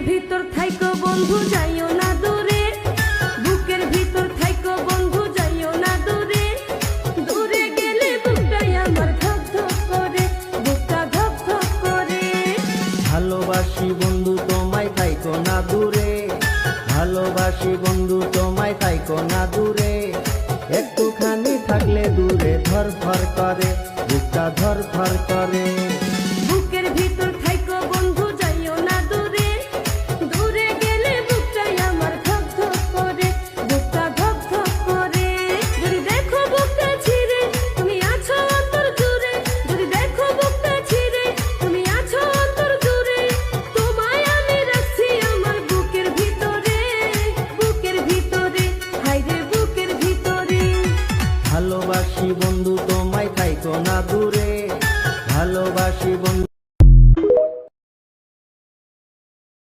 ভিতর থাইকো বন্ধু যাইও না দূরে, বুকের ভিতর থাইকো বন্ধু যাইও না দূরে। দূরে গেলে বুকটাই আমার ধক ধক করে, বুকটা ধক ধক করে। ভালোবাসি বন্ধু তোমায় থাইকো না দূরে, ভালোবাসি বন্ধু তোমায় থাইকো না দূরে। একটুখানি থাকলে দূরে ধর ধর করে, বুকটা ধর ধর করে।